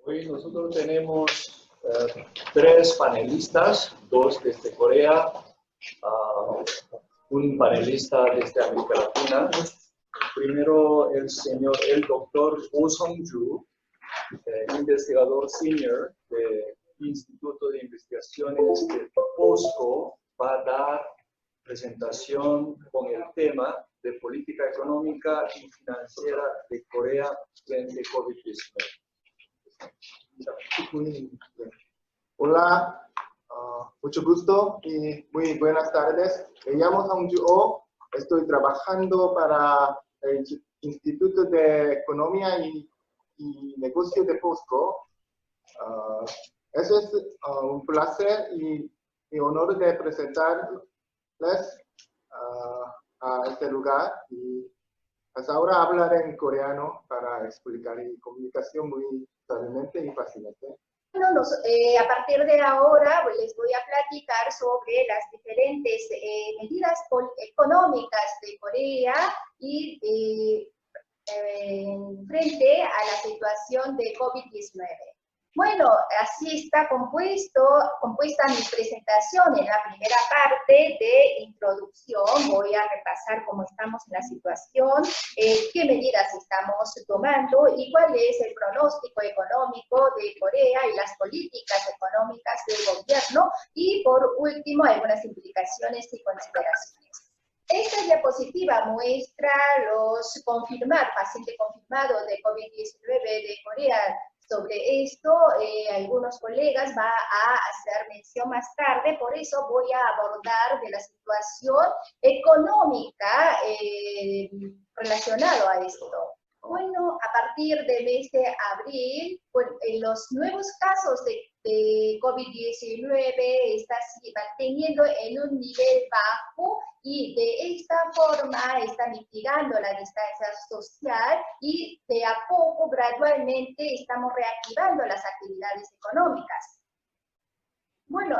Hoy nosotros tenemos tres panelistas, dos desde Corea, un panelista desde América Latina. Primero el doctor Oh Sung-ju, investigador senior del Instituto de Investigaciones de POSCO, va a dar presentación con el tema de política económica y financiera de Corea frente a COVID-19. Hola, mucho gusto y muy buenas tardes. Me llamo Sung-ju Oh, estoy trabajando para el Instituto de Economía y Negocio de POSCO. Es un placer y mi honor de presentarles a este lugar. Y hasta ahora hablaré en coreano para explicar mi comunicación muy suavemente y fácilmente. Bueno, a partir de ahora les voy a platicar sobre las diferentes medidas económicas de Corea y frente a la situación de COVID-19. Bueno, así está compuesta mi presentación. En la primera parte de introducción voy a repasar cómo estamos en la situación, qué medidas estamos tomando y cuál es el pronóstico económico de Corea y las políticas económicas del gobierno y por último algunas implicaciones y consideraciones. Esta diapositiva muestra los pacientes confirmados de COVID-19 de Corea. Sobre esto, algunos colegas van a hacer mención más tarde, por eso voy a abordar de la situación económica relacionada a esto. Bueno, a partir del mes de abril, los nuevos casos de COVID-19 están manteniendo en un nivel bajo y de esta forma está mitigando la distancia social y de a poco, gradualmente, estamos reactivando las actividades económicas. Bueno,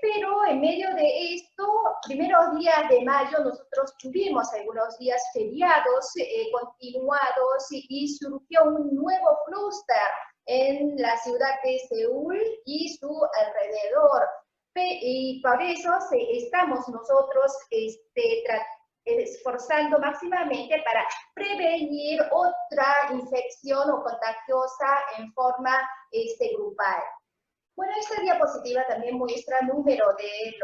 pero en medio de esto, primeros días de mayo, nosotros tuvimos algunos días feriados continuados y surgió un nuevo clúster en la ciudad de Seúl y su alrededor. Y por eso estamos nosotros esforzando máximamente para prevenir otra infección o contagiosa en forma grupal. Bueno, esta diapositiva también muestra el número de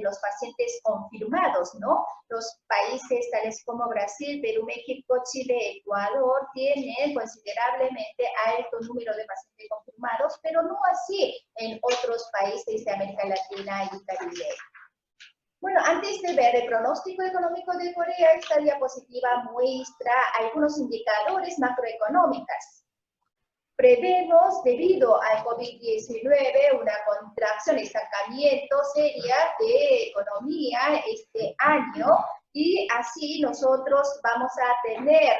los pacientes confirmados, ¿no? Los países tales como Brasil, Perú, México, Chile, Ecuador tienen considerablemente alto número de pacientes confirmados, pero no así en otros países de América Latina y Caribe. Bueno, antes de ver el pronóstico económico de Corea, esta diapositiva muestra algunos indicadores macroeconómicos. Prevemos, debido al COVID-19, una contracción, estancamiento seria de economía este año y así nosotros vamos a tener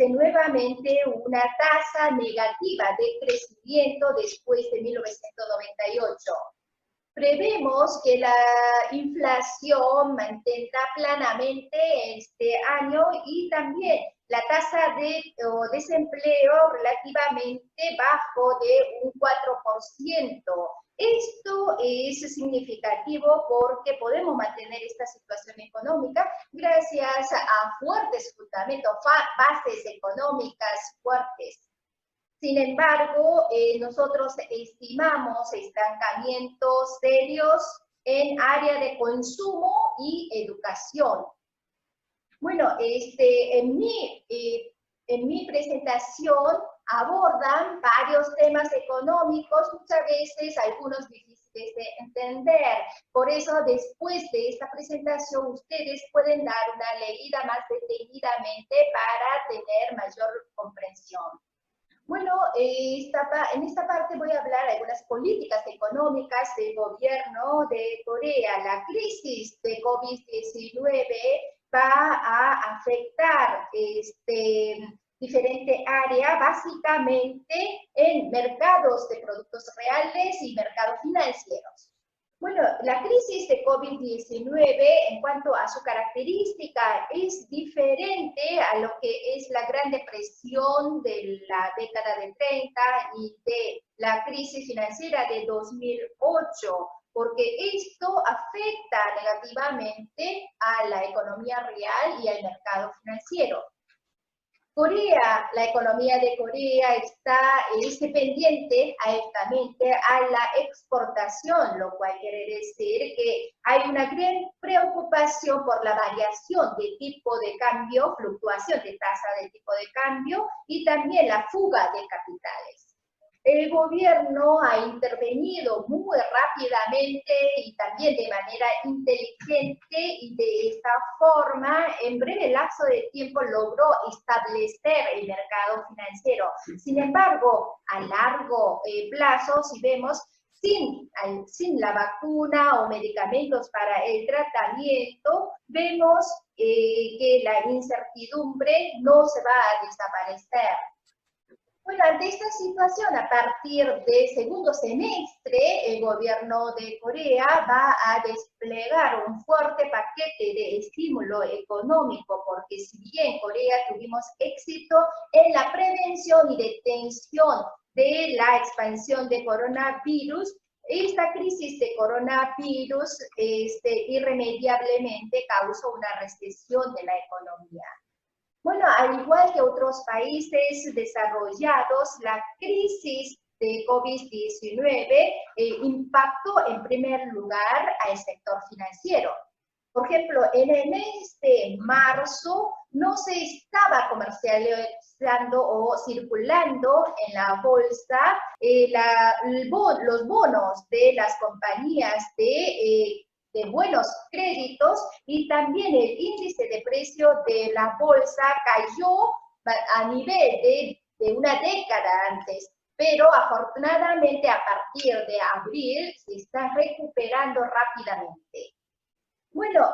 nuevamente una tasa negativa de crecimiento después de 1998. Prevemos que la inflación mantendrá planamente este año y también la tasa de desempleo relativamente bajo de un 4%. Esto es significativo porque podemos mantener esta situación económica gracias a fuertes fundamentos, bases económicas fuertes. Sin embargo, nosotros estimamos estancamientos serios en área de consumo y educación. Bueno, en mi presentación abordan varios temas económicos, muchas veces algunos difíciles de entender. Por eso, después de esta presentación, ustedes pueden dar una leída más detenidamente para tener mayor comprensión. Bueno, en esta parte voy a hablar de algunas políticas económicas del gobierno de Corea. La crisis de COVID-19 va a afectar diferente área, básicamente en mercados de productos reales y mercados financieros. Bueno, la crisis de COVID-19 en cuanto a su característica es diferente a lo que es la Gran Depresión de la década de 30 y de la crisis financiera de 2008, porque esto afecta negativamente a la economía real y al mercado financiero. Corea, la economía de Corea es dependiente altamente a la exportación, lo cual quiere decir que hay una gran preocupación por la variación de tipo de cambio, fluctuación de tasa de tipo de cambio y también la fuga de capitales. El gobierno ha intervenido muy rápidamente y también de manera inteligente y de esta forma, en breve lapso de tiempo, logró establecer el mercado financiero. Sin embargo, a largo plazo, si vemos, sin la vacuna o medicamentos para el tratamiento, vemos que la incertidumbre no se va a desaparecer. Bueno, ante esta situación, a partir del segundo semestre, el gobierno de Corea va a desplegar un fuerte paquete de estímulo económico, porque si bien Corea tuvimos éxito en la prevención y detención de la expansión de coronavirus, esta crisis de coronavirus irremediablemente causó una recesión de la economía. Bueno, al igual que otros países desarrollados, la crisis de COVID-19 impactó en primer lugar al sector financiero. Por ejemplo, en el mes de marzo no se estaba comercializando o circulando en la bolsa los bonos de las compañías de buenos créditos, y también el índice de precio de la bolsa cayó a nivel de una década antes, pero afortunadamente a partir de abril se está recuperando rápidamente. Bueno,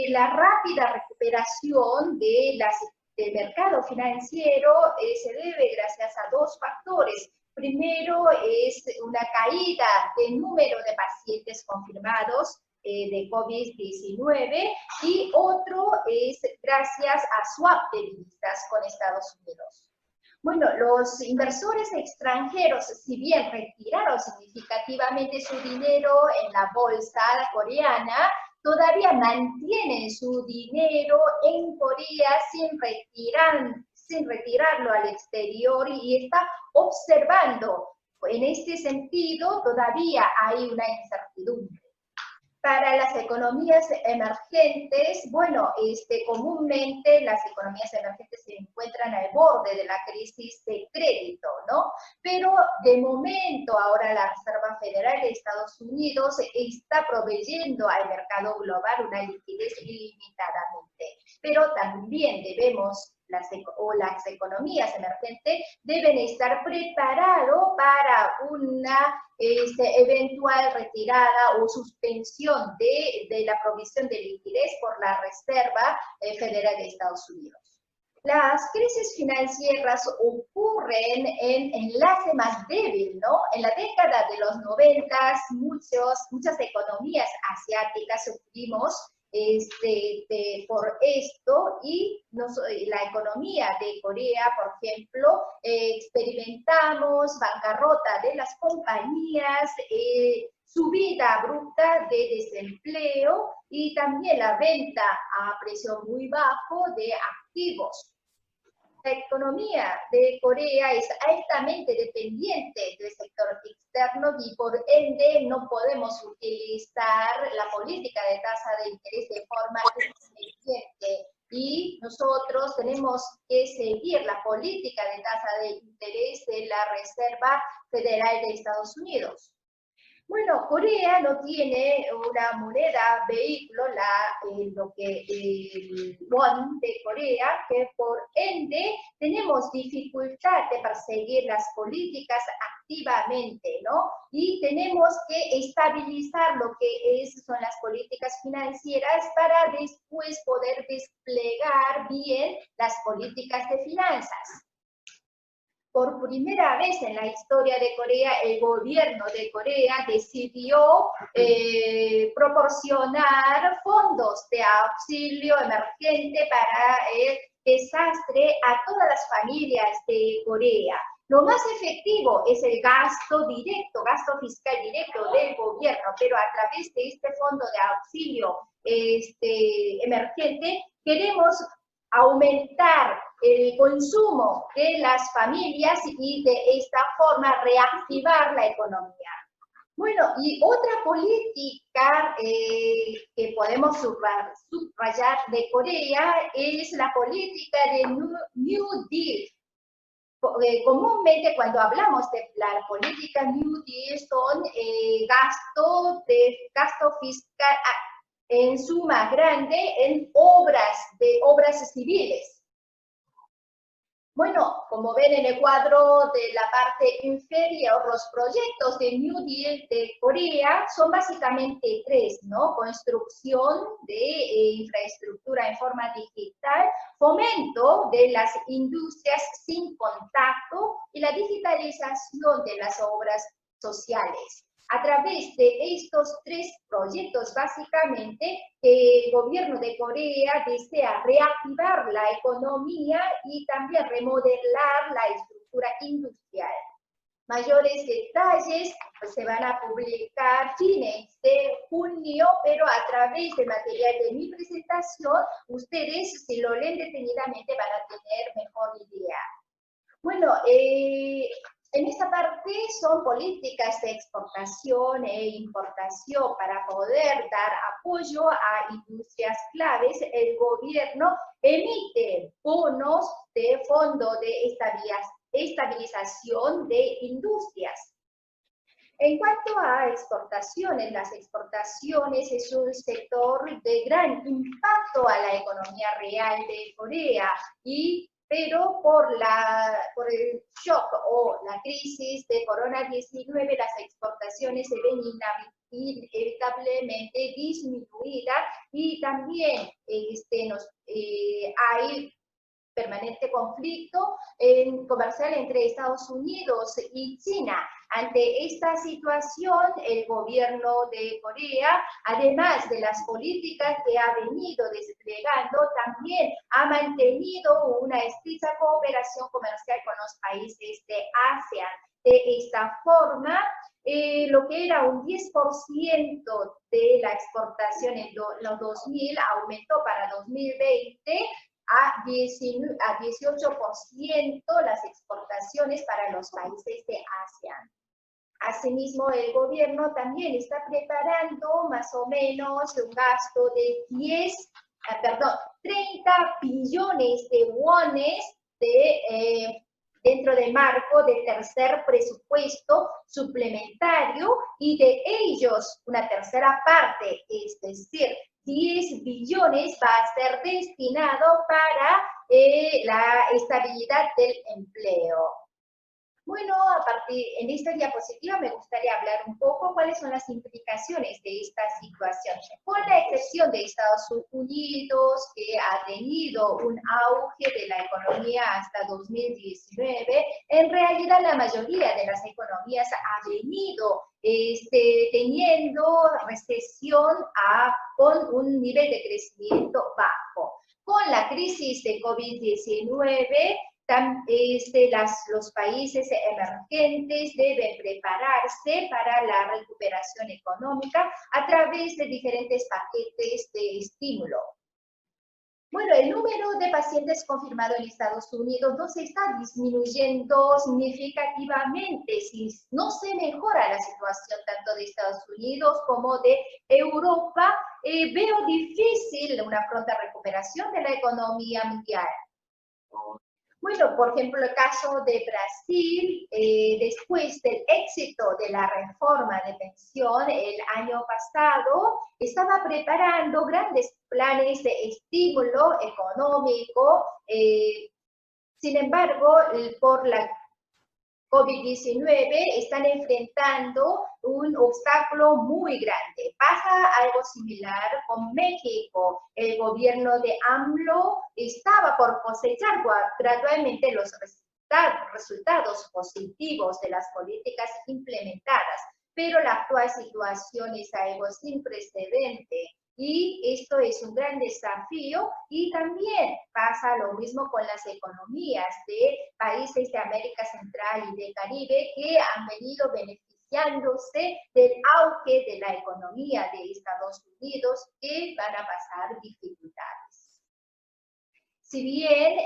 la rápida recuperación del mercado financiero se debe gracias a dos factores. Primero es una caída del número de pacientes confirmados de COVID-19, y otro es gracias a swap de divisas con Estados Unidos. Bueno, los inversores extranjeros, si bien retiraron significativamente su dinero en la bolsa coreana, todavía mantienen su dinero en Corea sin retirarlo al exterior, y está observando. En este sentido, todavía hay una incertidumbre. Para las economías emergentes, bueno, comúnmente las economías emergentes se encuentran al borde de la crisis de crédito, ¿no? Pero de momento ahora la Reserva Federal de Estados Unidos está proveyendo al mercado global una liquidez ilimitadamente. Pero también las economías emergentes deben estar preparados para una eventual retirada o suspensión de la provisión de liquidez por la Reserva Federal de Estados Unidos. Las crisis financieras ocurren en enlace más débil, ¿no? En la década de los 90, muchas economías asiáticas sufrimos por esto, y la economía de Corea, por ejemplo, experimentamos bancarrota de las compañías, subida abrupta de desempleo y también la venta a precio muy bajo de activos. La economía de Corea es altamente dependiente del sector externo, y por ende no podemos utilizar la política de tasa de interés de forma eficiente, y nosotros tenemos que seguir la política de tasa de interés de la Reserva Federal de Estados Unidos. Bueno, Corea no tiene una moneda vehículo, el won de Corea, que por ende tenemos dificultad de perseguir las políticas activamente, ¿no? Y tenemos que estabilizar lo que son las políticas financieras para después poder desplegar bien las políticas de finanzas. por primera vez en la historia de Corea, el gobierno de Corea decidió proporcionar fondos de auxilio emergente para el desastre a todas las familias de Corea. Lo más efectivo es el gasto directo, gasto fiscal directo del gobierno, pero a través de este fondo de auxilio emergente queremos aumentar el consumo de las familias y de esta forma reactivar la economía. Bueno, y otra política que podemos subrayar de Corea es la política de New Deal. Comúnmente cuando hablamos de la política New Deal son gasto fiscal en suma grande en obras civiles. Bueno, como ven en el cuadro de la parte inferior, los proyectos de New Deal de Corea son básicamente tres, ¿no? Construcción de infraestructura en forma digital, fomento de las industrias sin contacto y la digitalización de las obras sociales. A través de estos tres proyectos, básicamente, el gobierno de Corea desea reactivar la economía y también remodelar la estructura industrial. Mayores detalles pues, se van a publicar fines de junio, pero a través del material de mi presentación, ustedes, si lo leen detenidamente, van a tener mejor idea. Bueno, en esta parte son políticas de exportación e importación para poder dar apoyo a industrias claves. El gobierno emite bonos de fondo de estabilización de industrias. En cuanto a exportaciones, las exportaciones es un sector de gran impacto a la economía real de Corea pero por el shock o la crisis de Corona-19, las exportaciones se ven inevitablemente disminuidas y también hay permanente conflicto comercial entre Estados Unidos y China. Ante esta situación, el gobierno de Corea, además de las políticas que ha venido desplegando, también ha mantenido una estrecha cooperación comercial con los países de ASEAN. De esta forma, lo que era un 10% de la exportación en los 2000 aumentó para 2020 a 18% las exportaciones para los países de ASEAN. Asimismo, el gobierno también está preparando más o menos un gasto de 30 billones de wones dentro del marco del tercer presupuesto suplementario y de ellos una tercera parte, es decir, 10 billones va a ser destinado para la estabilidad del empleo. Bueno, en esta diapositiva me gustaría hablar un poco cuáles son las implicaciones de esta situación. Con la excepción de Estados Unidos, que ha tenido un auge de la economía hasta 2019, en realidad la mayoría de las economías ha venido teniendo recesión con un nivel de crecimiento bajo. Con la crisis de COVID-19, los países emergentes deben prepararse para la recuperación económica a través de diferentes paquetes de estímulo. Bueno, el número de pacientes confirmados en Estados Unidos no se está disminuyendo significativamente. Si no se mejora la situación tanto de Estados Unidos como de Europa, veo difícil una pronta recuperación de la economía mundial. Bueno, por ejemplo, el caso de Brasil, después del éxito de la reforma de pensión el año pasado, estaba preparando grandes planes de estímulo económico. Sin embargo, por la COVID-19 están enfrentando un obstáculo muy grande. Pasa algo similar con México. El gobierno de AMLO estaba por cosechar gradualmente los resultados positivos de las políticas implementadas, pero la actual situación es algo sin precedente. Y esto es un gran desafío y también pasa lo mismo con las economías de países de América Central y de Caribe que han venido beneficiándose del auge de la economía de Estados Unidos, que van a pasar dificultades. Si bien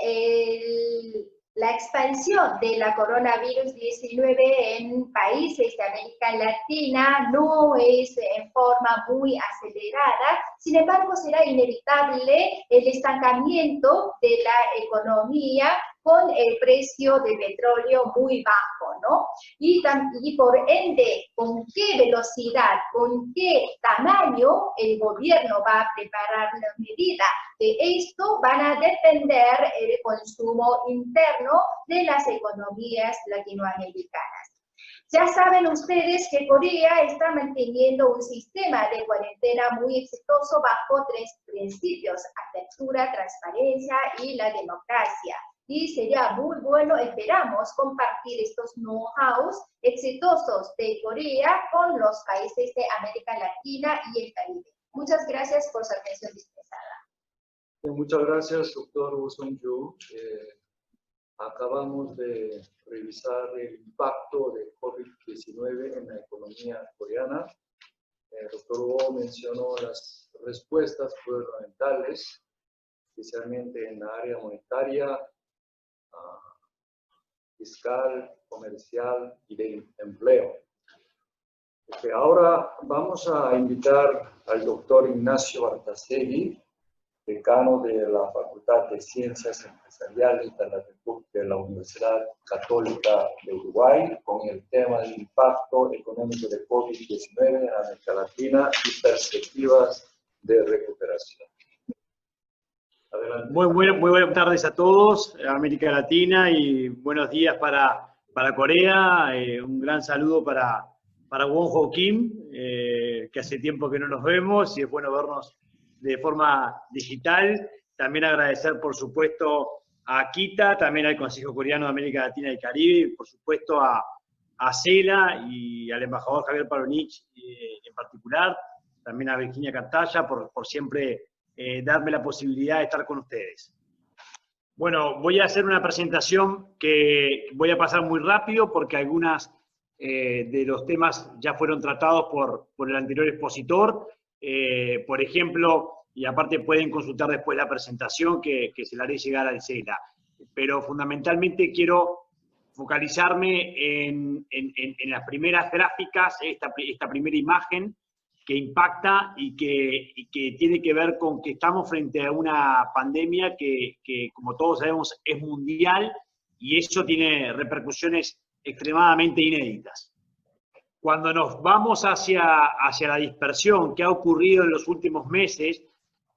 la expansión de la coronavirus 19 en países de América Latina no es en forma muy acelerada, sin embargo será inevitable el estancamiento de la economía con el precio del petróleo muy bajo, ¿no? Y por ende, ¿con qué velocidad, con qué tamaño el gobierno va a preparar la medida? De esto van a depender el consumo interno de las economías latinoamericanas. Ya saben ustedes que Corea está manteniendo un sistema de cuarentena muy exitoso bajo 3 principios: apertura, transparencia y la democracia. Y sería muy bueno, esperamos, compartir estos know-hows exitosos de Corea con los países de América Latina y el Caribe. Muchas gracias por su atención dispensada. Muchas gracias, doctor Woo Sung-ju. Acabamos de revisar el impacto de COVID-19 en la economía coreana. El doctor Woo mencionó las respuestas gubernamentales, especialmente en la área monetaria, fiscal, comercial y de empleo. Ahora vamos a invitar al doctor Ignacio Bartasegui, decano de la Facultad de Ciencias Empresariales de la Universidad Católica de Uruguay, con el tema del impacto económico de COVID-19 en América Latina y perspectivas de recuperación. Adelante. Muy buenas tardes a todos, América Latina, y buenos días para Corea. Un gran saludo para Won-ho Kim, que hace tiempo que no nos vemos y es bueno vernos de forma digital. También agradecer, por supuesto, a KITA, también al Consejo Coreano de América Latina y Caribe, y por supuesto a CELA y al embajador Javier Paronich en particular, también a Virginia Cartaya por siempre darme la posibilidad de estar con ustedes. Bueno, voy a hacer una presentación que voy a pasar muy rápido porque algunas de los temas ya fueron tratados por el anterior expositor. Por ejemplo, y aparte pueden consultar después la presentación que se la haré llegar al CELA. Pero fundamentalmente quiero focalizarme en las primeras gráficas, esta primera imagen que impacta y que tiene que ver con que estamos frente a una pandemia que, como todos sabemos, es mundial y eso tiene repercusiones extremadamente inéditas. Cuando nos vamos hacia la dispersión que ha ocurrido en los últimos meses,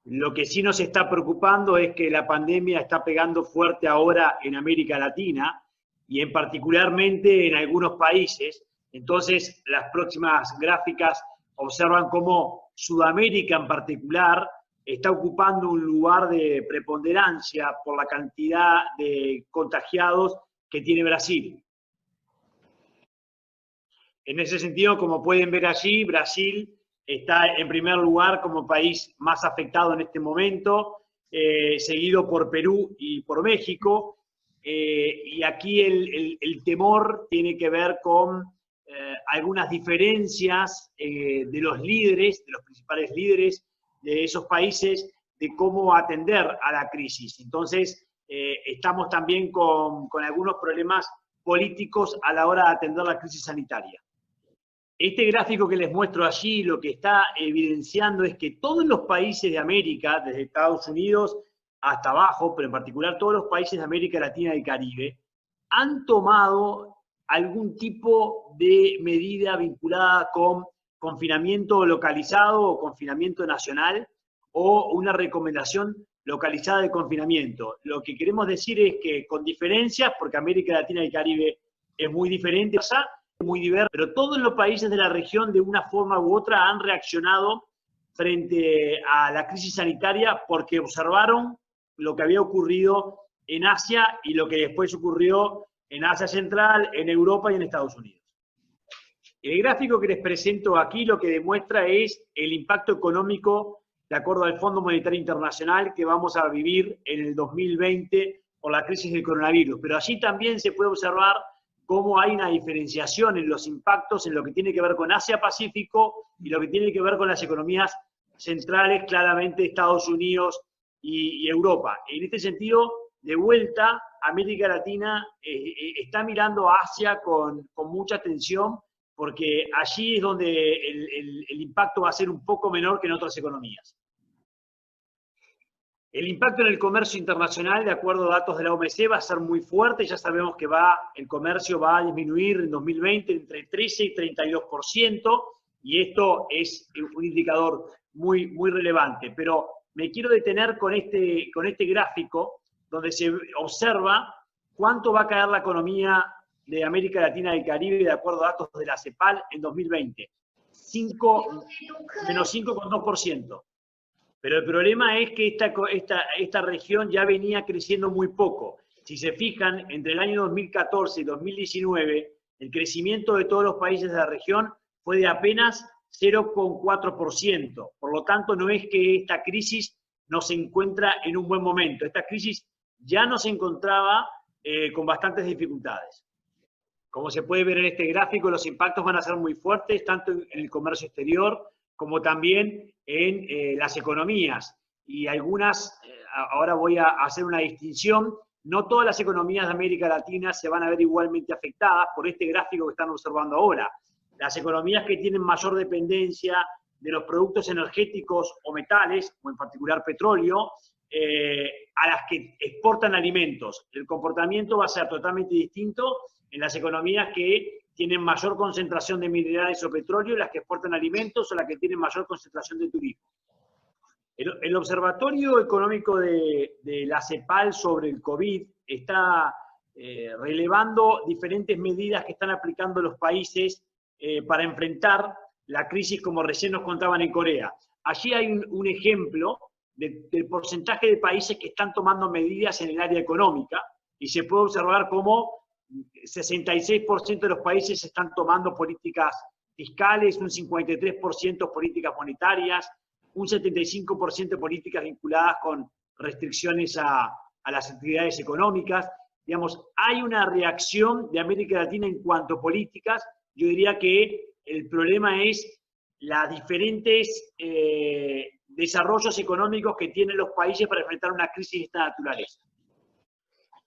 lo que sí nos está preocupando es que la pandemia está pegando fuerte ahora en América Latina y particularmente en algunos países. Entonces, las próximas gráficas observan cómo Sudamérica en particular está ocupando un lugar de preponderancia por la cantidad de contagiados que tiene Brasil. En ese sentido, como pueden ver allí, Brasil está en primer lugar como país más afectado en este momento, seguido por Perú y por México. Y aquí el temor tiene que ver con algunas diferencias de los líderes, de los principales líderes de esos países, de cómo atender a la crisis. Entonces, estamos también con algunos problemas políticos a la hora de atender la crisis sanitaria. Este gráfico que les muestro allí lo que está evidenciando es que todos los países de América, desde Estados Unidos hasta abajo, pero en particular todos los países de América Latina y Caribe, han tomado algún tipo de medida vinculada con confinamiento localizado o confinamiento nacional o una recomendación localizada de confinamiento. Lo que queremos decir es que con diferencias, porque América Latina y Caribe es muy diferente, muy diverso, pero todos los países de la región de una forma u otra han reaccionado frente a la crisis sanitaria porque observaron lo que había ocurrido en Asia y lo que después ocurrió en Asia Central, en Europa y en Estados Unidos. El gráfico que les presento aquí lo que demuestra es el impacto económico de acuerdo al Fondo Monetario Internacional que vamos a vivir en el 2020 por la crisis del coronavirus. Pero allí también se puede observar cómo hay una diferenciación en los impactos en lo que tiene que ver con Asia-Pacífico y lo que tiene que ver con las economías centrales, claramente Estados Unidos y Europa. En este sentido, de vuelta, América Latina está mirando a Asia con mucha atención, porque allí es donde el impacto va a ser un poco menor que en otras economías. El impacto en el comercio internacional, de acuerdo a datos de la OMC, va a ser muy fuerte. Ya sabemos que el comercio va a disminuir en 2020 entre 13 y 32%, y esto es un indicador muy, muy relevante. Pero me quiero detener con este gráfico, donde se observa cuánto va a caer la economía de América Latina y el Caribe de acuerdo a datos de la CEPAL en 2020. Menos 5,2%. Pero el problema es que esta región ya venía creciendo muy poco. Si se fijan, entre el año 2014 y 2019, el crecimiento de todos los países de la región fue de apenas 0,4%. Por lo tanto, no es que esta crisis no se encuentra en un buen momento. Esta crisis ya nos encontraba con bastantes dificultades. Como se puede ver en este gráfico, los impactos van a ser muy fuertes, tanto en el comercio exterior como también en las economías. Y algunas, ahora voy a hacer una distinción, no todas las economías de América Latina se van a ver igualmente afectadas por este gráfico que están observando ahora. Las economías que tienen mayor dependencia de los productos energéticos o metales, o en particular petróleo, a las que exportan alimentos. El comportamiento va a ser totalmente distinto en las economías que tienen mayor concentración de minerales o petróleo, las que exportan alimentos, o las que tienen mayor concentración de turismo. El Observatorio Económico de la CEPAL sobre el COVID está relevando diferentes medidas que están aplicando los países para enfrentar la crisis, como recién nos contaban en Corea. Allí hay un ejemplo del porcentaje de países que están tomando medidas en el área económica, y se puede observar cómo 66% de los países están tomando políticas fiscales, un 53% políticas monetarias, un 75% políticas vinculadas con restricciones a las actividades económicas. Digamos, hay una reacción de América Latina en cuanto a políticas. Yo diría que el problema es los diferentes desarrollos económicos que tienen los países para enfrentar una crisis de esta naturaleza.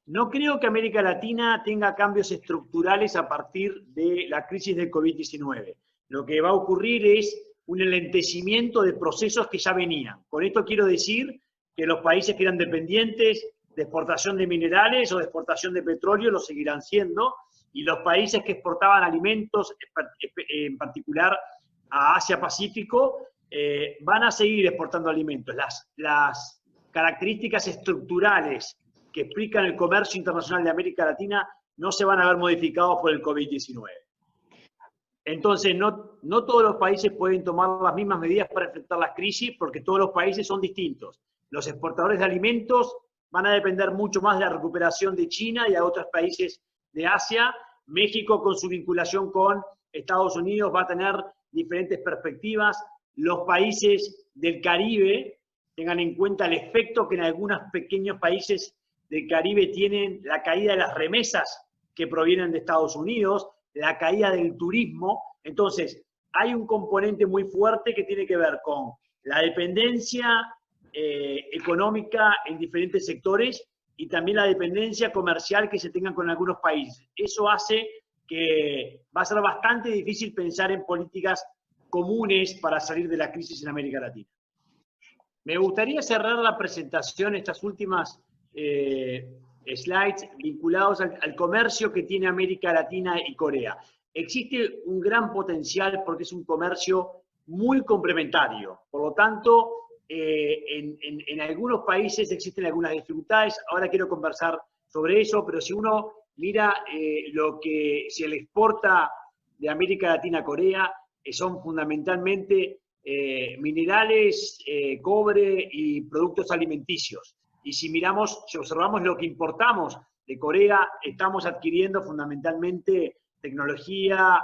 No creo que América Latina tenga cambios estructurales a partir de la crisis del COVID-19. Lo que va a ocurrir es un enlentecimiento de procesos que ya venían. Con esto quiero decir que los países que eran dependientes de exportación de minerales o de exportación de petróleo lo seguirán siendo, y los países que exportaban alimentos, en particular a Asia-Pacífico, van a seguir exportando alimentos. Las características estructurales que explican el comercio internacional de América Latina no se van a ver modificados por el COVID-19. Entonces, no todos los países pueden tomar las mismas medidas para enfrentar las crisis, porque todos los países son distintos. Los exportadores de alimentos van a depender mucho más de la recuperación de China y de otros países de Asia. México, con su vinculación con Estados Unidos, va a tener diferentes perspectivas. Los países del Caribe, tengan en cuenta el efecto que en algunos pequeños países del Caribe tienen la caída de las remesas que provienen de Estados Unidos, la caída del turismo. Entonces, hay un componente muy fuerte que tiene que ver con la dependencia económica en diferentes sectores y también la dependencia comercial que se tengan con algunos países. Eso hace que va a ser bastante difícil pensar en políticas comunes para salir de la crisis en América Latina. Me gustaría cerrar la presentación, estas últimas slides vinculados al comercio que tiene América Latina y Corea. Existe un gran potencial porque es un comercio muy complementario. Por lo tanto, en algunos países existen algunas dificultades. Ahora quiero conversar sobre eso, pero si uno mira lo que se le exporta de América Latina a Corea, son fundamentalmente minerales, cobre y productos alimenticios. Y si miramos, si observamos lo que importamos de Corea, estamos adquiriendo fundamentalmente tecnología,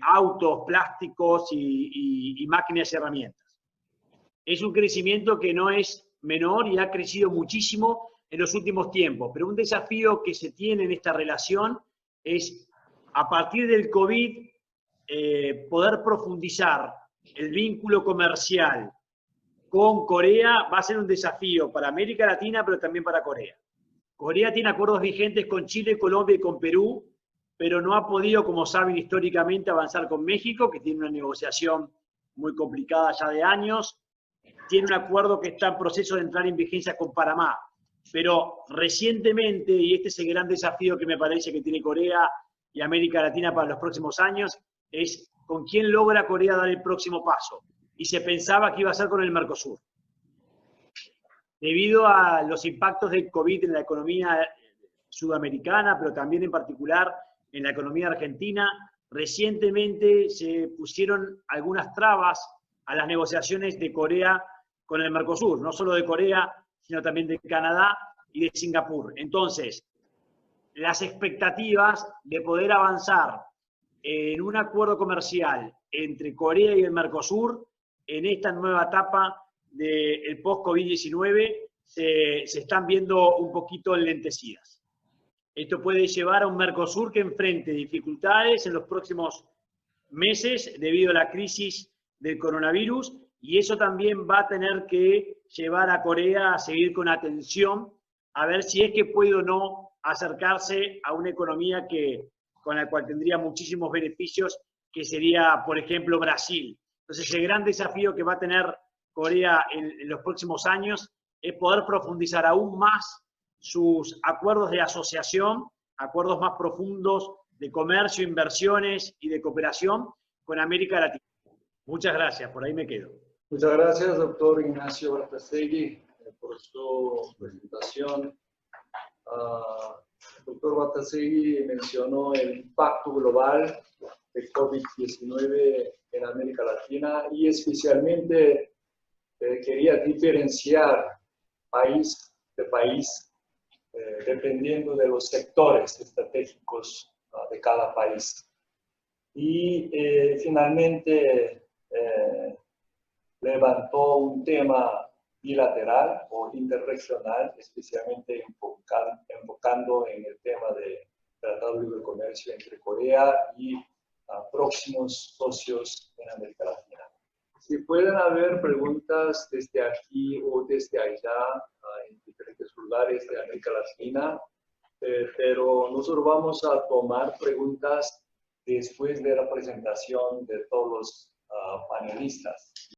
autos, plásticos y máquinas y herramientas. Es un crecimiento que no es menor y ha crecido muchísimo en los últimos tiempos, pero un desafío que se tiene en esta relación es, a partir del COVID, poder profundizar el vínculo comercial con Corea. Va a ser un desafío para América Latina, pero también para Corea. Corea tiene acuerdos vigentes con Chile, Colombia y con Perú, pero no ha podido, como saben históricamente, avanzar con México, que tiene una negociación muy complicada ya de años. Tiene un acuerdo que está en proceso de entrar en vigencia con Panamá. Pero recientemente, y este es el gran desafío que me parece que tiene Corea y América Latina para los próximos años, es con quién logra Corea dar el próximo paso. Y se pensaba que iba a ser con el Mercosur. Debido a los impactos del COVID en la economía sudamericana, pero también en particular en la economía argentina, recientemente se pusieron algunas trabas a las negociaciones de Corea con el Mercosur, no solo de Corea, sino también de Canadá y de Singapur. Entonces, las expectativas de poder avanzar en un acuerdo comercial entre Corea y el Mercosur en esta nueva etapa del post-COVID-19 se están viendo un poquito enlentecidas. Esto puede llevar a un Mercosur que enfrente dificultades en los próximos meses debido a la crisis del coronavirus, y eso también va a tener que llevar a Corea a seguir con atención a ver si es que puede o no acercarse a una economía con la cual tendría muchísimos beneficios, que sería, por ejemplo, Brasil. Entonces, el gran desafío que va a tener Corea en los próximos años es poder profundizar aún más sus acuerdos de asociación, acuerdos más profundos de comercio, inversiones y de cooperación con América Latina. Muchas gracias, por ahí me quedo. Muchas gracias, doctor Ignacio Batasegui, por su presentación. El doctor Batasegui mencionó el impacto global de COVID-19 en América Latina y especialmente quería diferenciar país de país dependiendo de los sectores estratégicos de cada país. Y finalmente levantó un tema bilateral o interregional, especialmente enfocando en el tema de Tratado de Libre Comercio entre Corea y próximos socios en América Latina. Si pueden haber preguntas desde aquí o desde allá, en diferentes lugares de América Latina, pero nosotros vamos a tomar preguntas después de la presentación de todos los panelistas.